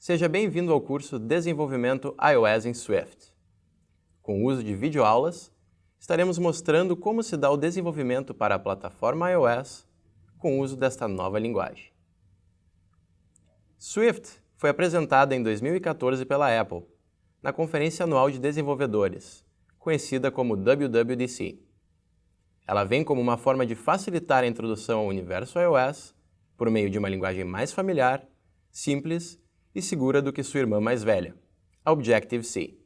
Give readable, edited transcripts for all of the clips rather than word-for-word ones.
Seja bem-vindo ao curso Desenvolvimento iOS em Swift. Com o uso de videoaulas, estaremos mostrando como se dá o desenvolvimento para a plataforma iOS com o uso desta nova linguagem. Swift foi apresentada em 2014 pela Apple, na Conferência Anual de Desenvolvedores, conhecida como WWDC. Ela vem como uma forma de facilitar a introdução ao universo iOS por meio de uma linguagem mais familiar, simples e segura do que sua irmã mais velha, a Objective-C.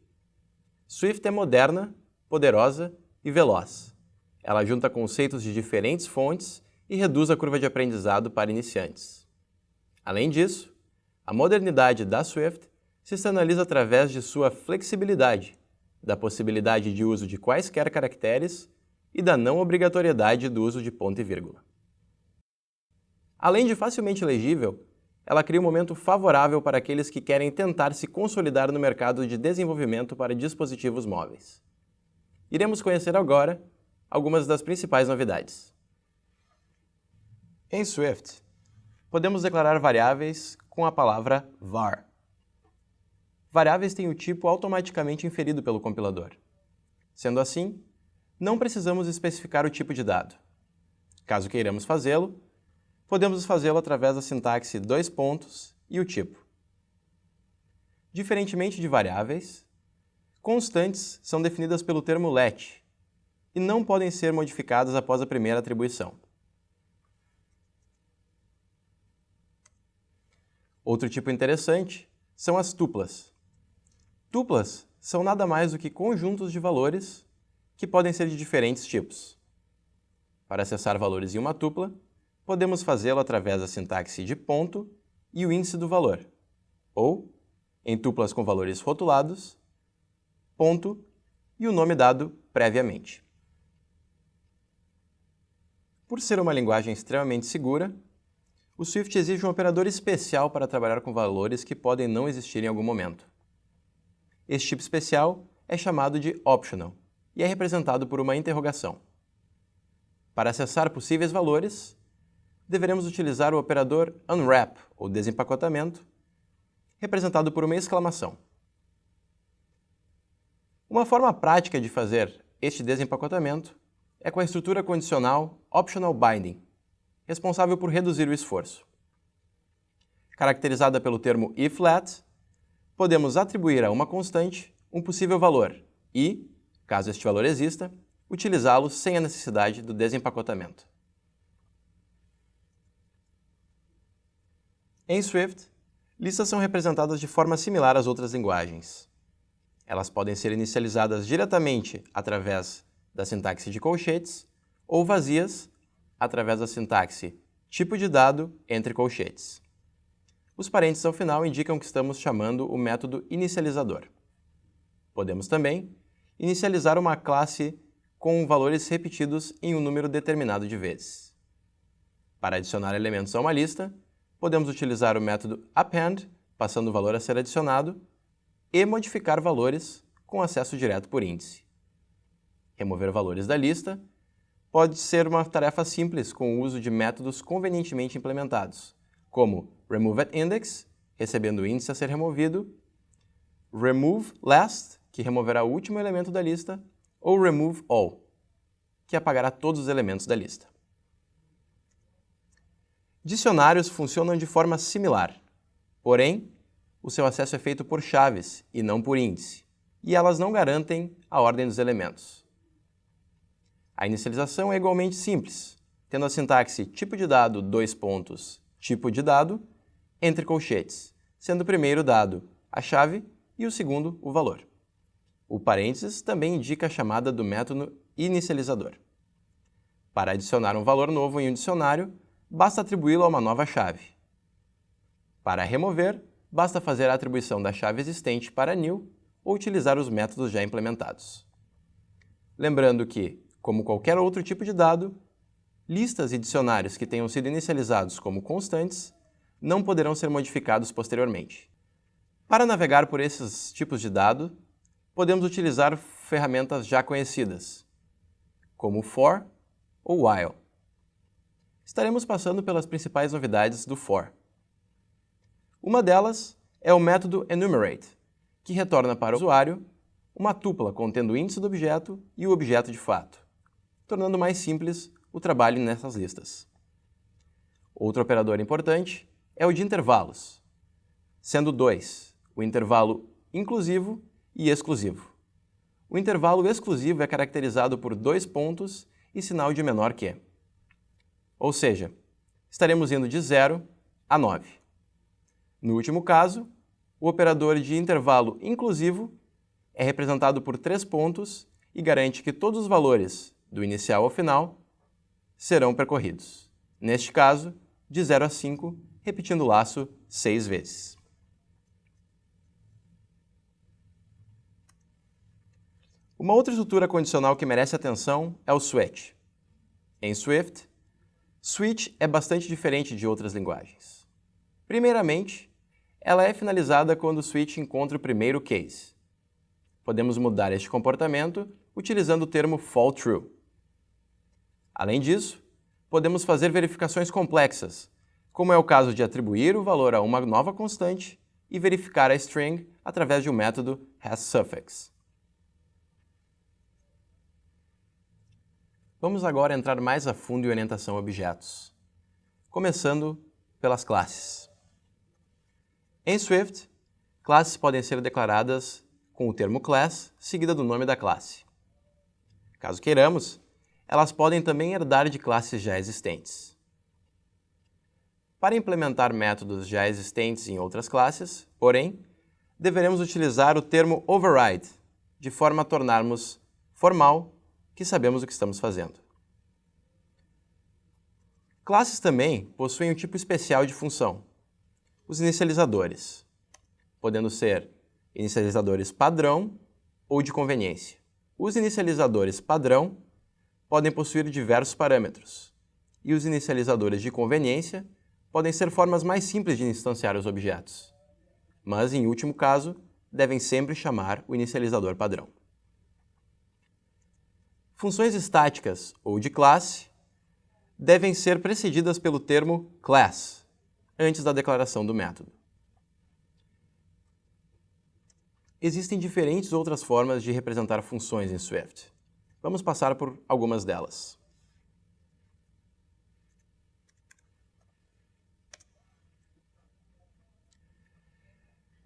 Swift é moderna, poderosa e veloz. Ela junta conceitos de diferentes fontes e reduz a curva de aprendizado para iniciantes. Além disso, a modernidade da Swift se externaliza através de sua flexibilidade, da possibilidade de uso de quaisquer caracteres e da não obrigatoriedade do uso de ponto e vírgula. Além de facilmente legível, ela cria um momento favorável para aqueles que querem tentar se consolidar no mercado de desenvolvimento para dispositivos móveis. Iremos conhecer agora algumas das principais novidades. Em Swift, podemos declarar variáveis com a palavra var. Variáveis têm o tipo automaticamente inferido pelo compilador. Sendo assim, não precisamos especificar o tipo de dado. Caso queiramos fazê-lo, podemos fazê-lo através da sintaxe dois pontos e o tipo. Diferentemente de variáveis, constantes são definidas pelo termo let e não podem ser modificadas após a primeira atribuição. Outro tipo interessante são as tuplas. Tuplas são nada mais do que conjuntos de valores que podem ser de diferentes tipos. Para acessar valores em uma tupla, podemos fazê-lo através da sintaxe de ponto e o índice do valor, ou, em tuplas com valores rotulados, ponto e o nome dado previamente. Por ser uma linguagem extremamente segura, o Swift exige um operador especial para trabalhar com valores que podem não existir em algum momento. Este tipo especial é chamado de optional e é representado por uma interrogação. Para acessar possíveis valores, deveremos utilizar o operador unwrap, ou desempacotamento, representado por uma exclamação. Uma forma prática de fazer este desempacotamento é com a estrutura condicional optional binding, responsável por reduzir o esforço. Caracterizada pelo termo if_let, podemos atribuir a uma constante um possível valor e, caso este valor exista, utilizá-lo sem a necessidade do desempacotamento. Em Swift, listas são representadas de forma similar às outras linguagens. Elas podem ser inicializadas diretamente através da sintaxe de colchetes ou vazias através da sintaxe tipo de dado entre colchetes. Os parênteses ao final indicam que estamos chamando o método inicializador. Podemos também inicializar uma classe com valores repetidos em um número determinado de vezes. Para adicionar elementos a uma lista, podemos utilizar o método append, passando o valor a ser adicionado, e modificar valores com acesso direto por índice. Remover valores da lista pode ser uma tarefa simples com o uso de métodos convenientemente implementados, como remove_at_index, recebendo o índice a ser removido, remove_last, que removerá o último elemento da lista, ou remove_all, que apagará todos os elementos da lista. Dicionários funcionam de forma similar, porém, o seu acesso é feito por chaves e não por índice, e elas não garantem a ordem dos elementos. A inicialização é igualmente simples, tendo a sintaxe tipo de dado dois pontos tipo de dado entre colchetes, sendo o primeiro dado a chave e o segundo o valor. O parênteses também indica a chamada do método inicializador. Para adicionar um valor novo em um dicionário, basta atribuí-lo a uma nova chave. Para remover, basta fazer a atribuição da chave existente para new ou utilizar os métodos já implementados. Lembrando que, como qualquer outro tipo de dado, listas e dicionários que tenham sido inicializados como constantes não poderão ser modificados posteriormente. Para navegar por esses tipos de dado, podemos utilizar ferramentas já conhecidas, como for ou while. Estaremos passando pelas principais novidades do for. Uma delas é o método enumerate, que retorna para o usuário uma tupla contendo o índice do objeto e o objeto de fato, tornando mais simples o trabalho nessas listas. Outro operador importante é o de intervalos, sendo dois, o intervalo inclusivo e exclusivo. O intervalo exclusivo é caracterizado por 2 pontos e sinal de menor que. Ou seja, estaremos indo de 0 a 9. No último caso, o operador de intervalo inclusivo é representado por 3 pontos e garante que todos os valores, do inicial ao final, serão percorridos. Neste caso, de 0 a 5, repetindo o laço 6 vezes. Uma outra estrutura condicional que merece atenção é o switch. Em Swift, switch é bastante diferente de outras linguagens. Primeiramente, ela é finalizada quando o switch encontra o primeiro case. Podemos mudar este comportamento utilizando o termo fall true. Além disso, podemos fazer verificações complexas, como é o caso de atribuir o valor a uma nova constante e verificar a string através de um método hasSuffix. Vamos agora entrar mais a fundo em orientação a objetos, começando pelas classes. Em Swift, classes podem ser declaradas com o termo class seguida do nome da classe. Caso queiramos, elas podem também herdar de classes já existentes. Para implementar métodos já existentes em outras classes, porém, deveremos utilizar o termo override, de forma a tornarmos formal que sabemos o que estamos fazendo. Classes também possuem um tipo especial de função, os inicializadores, podendo ser inicializadores padrão ou de conveniência. Os inicializadores padrão podem possuir diversos parâmetros, e os inicializadores de conveniência podem ser formas mais simples de instanciar os objetos, mas, em último caso, devem sempre chamar o inicializador padrão. Funções estáticas ou de classe devem ser precedidas pelo termo class, antes da declaração do método. Existem diferentes outras formas de representar funções em Swift. Vamos passar por algumas delas.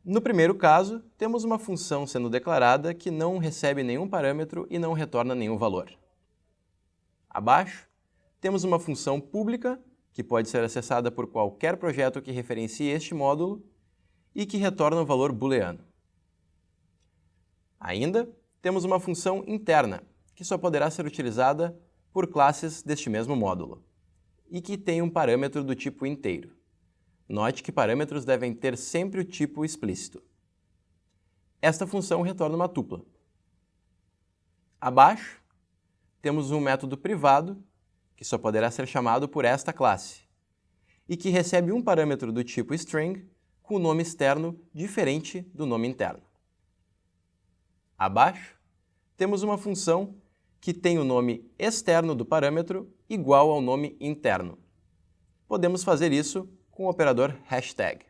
No primeiro caso, temos uma função sendo declarada que não recebe nenhum parâmetro e não retorna nenhum valor. Abaixo, temos uma função pública, que pode ser acessada por qualquer projeto que referencie este módulo e que retorna um valor booleano. Ainda temos uma função interna, que só poderá ser utilizada por classes deste mesmo módulo, e que tem um parâmetro do tipo inteiro. Note que parâmetros devem ter sempre o tipo explícito. Esta função retorna uma tupla. Abaixo, temos um método privado, que só poderá ser chamado por esta classe, e que recebe um parâmetro do tipo string com o nome externo diferente do nome interno. Abaixo, temos uma função que tem o nome externo do parâmetro igual ao nome interno. Podemos fazer isso com o operador hashtag.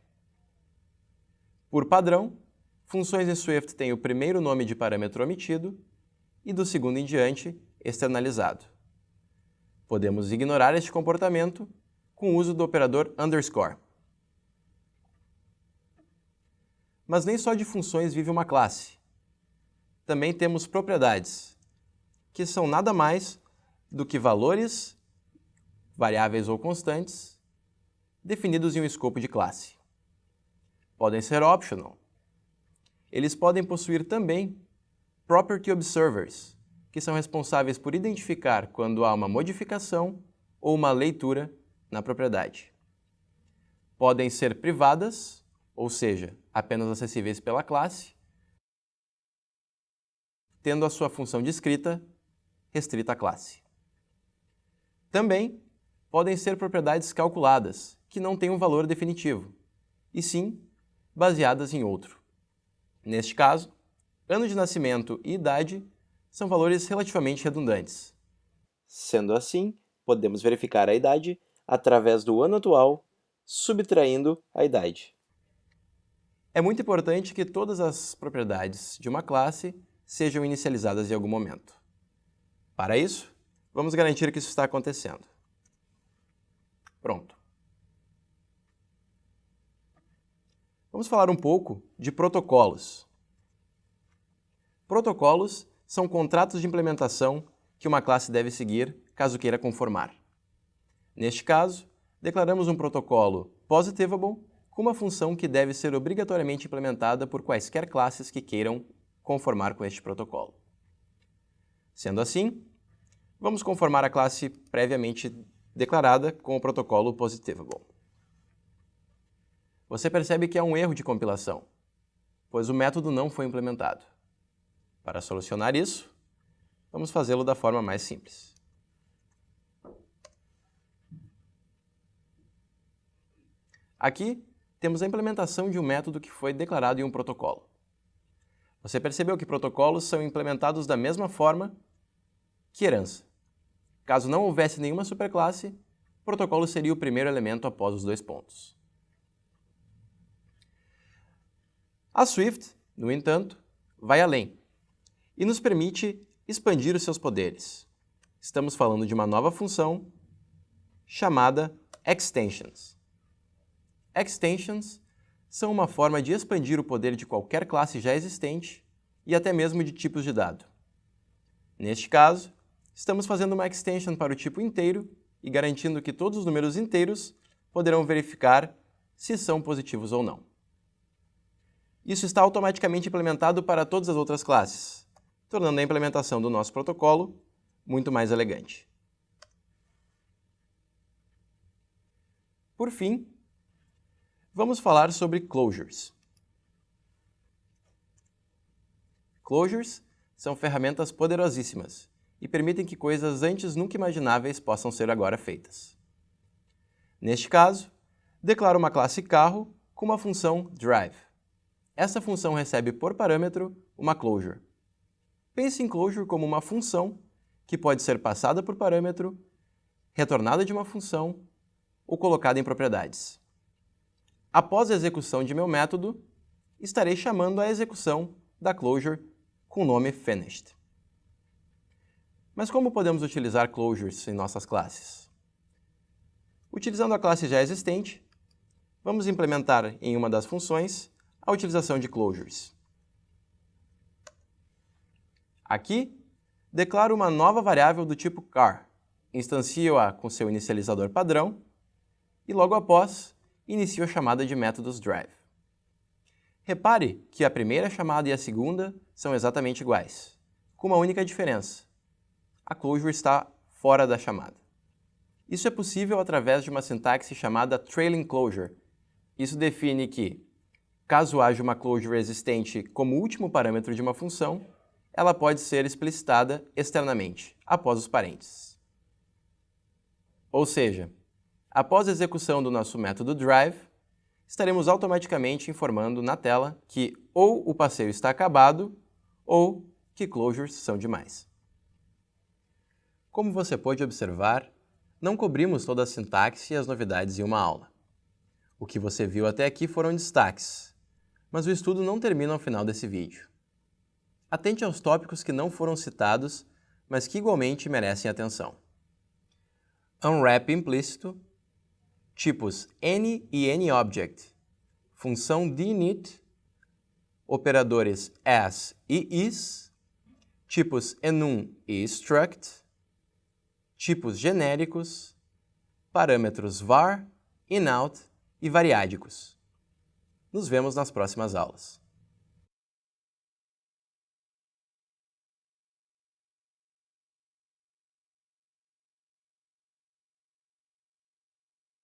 Por padrão, funções em Swift têm o primeiro nome de parâmetro omitido e do segundo em diante externalizado. Podemos ignorar este comportamento com o uso do operador underscore. Mas nem só de funções vive uma classe. Também temos propriedades, que são nada mais do que valores, variáveis ou constantes, definidos em um escopo de classe. Podem ser optional. Eles podem possuir também property observers, que são responsáveis por identificar quando há uma modificação ou uma leitura na propriedade. Podem ser privadas, ou seja, apenas acessíveis pela classe, tendo a sua função de escrita restrita à classe. Também podem ser propriedades calculadas, que não têm um valor definitivo, e sim baseadas em outro. Neste caso, ano de nascimento e idade são valores relativamente redundantes. Sendo assim, podemos verificar a idade através do ano atual, subtraindo a idade. É muito importante que todas as propriedades de uma classe sejam inicializadas em algum momento. Para isso, vamos garantir que isso está acontecendo. Pronto. Vamos falar um pouco de protocolos. Protocolos são contratos de implementação que uma classe deve seguir caso queira conformar. Neste caso, declaramos um protocolo positivable com uma função que deve ser obrigatoriamente implementada por quaisquer classes que queiram conformar com este protocolo. Sendo assim, vamos conformar a classe previamente declarada com o protocolo positivable. Você percebe que há um erro de compilação, pois o método não foi implementado. Para solucionar isso, vamos fazê-lo da forma mais simples. Aqui, temos a implementação de um método que foi declarado em um protocolo. Você percebeu que protocolos são implementados da mesma forma que herança. Caso não houvesse nenhuma superclasse, o protocolo seria o primeiro elemento após os dois pontos. A Swift, no entanto, vai além e nos permite expandir os seus poderes. Estamos falando de uma nova função chamada Extensions. Extensions são uma forma de expandir o poder de qualquer classe já existente e até mesmo de tipos de dado. Neste caso, estamos fazendo uma extension para o tipo inteiro e garantindo que todos os números inteiros poderão verificar se são positivos ou não. Isso está automaticamente implementado para todas as outras classes, tornando a implementação do nosso protocolo muito mais elegante. Por fim, vamos falar sobre closures. Closures são ferramentas poderosíssimas e permitem que coisas antes nunca imagináveis possam ser agora feitas. Neste caso, declaro uma classe carro com uma função drive. Essa função recebe por parâmetro uma closure. Pense em closure como uma função que pode ser passada por parâmetro, retornada de uma função ou colocada em propriedades. Após a execução de meu método, estarei chamando a execução da closure com o nome finished. Mas como podemos utilizar closures em nossas classes? Utilizando a classe já existente, vamos implementar em uma das funções a utilização de closures. Aqui, declaro uma nova variável do tipo car, instancio-a com seu inicializador padrão e logo após, inicio a chamada de métodos drive. Repare que a primeira chamada e a segunda são exatamente iguais, com uma única diferença. A closure está fora da chamada. Isso é possível através de uma sintaxe chamada trailing closure. Isso define que, caso haja uma closure existente como último parâmetro de uma função, ela pode ser explicitada externamente, após os parênteses. Ou seja, após a execução do nosso método drive, estaremos automaticamente informando na tela que ou o passeio está acabado ou que closures são demais. Como você pode observar, não cobrimos toda a sintaxe e as novidades em uma aula. O que você viu até aqui foram destaques, mas o estudo não termina ao final desse vídeo. Atente aos tópicos que não foram citados, mas que igualmente merecem atenção. Unwrap implícito, tipos any e anyObject, função deinit, operadores as e is, tipos enum e struct, tipos genéricos, parâmetros var, inout e variádicos. Nos vemos nas próximas aulas.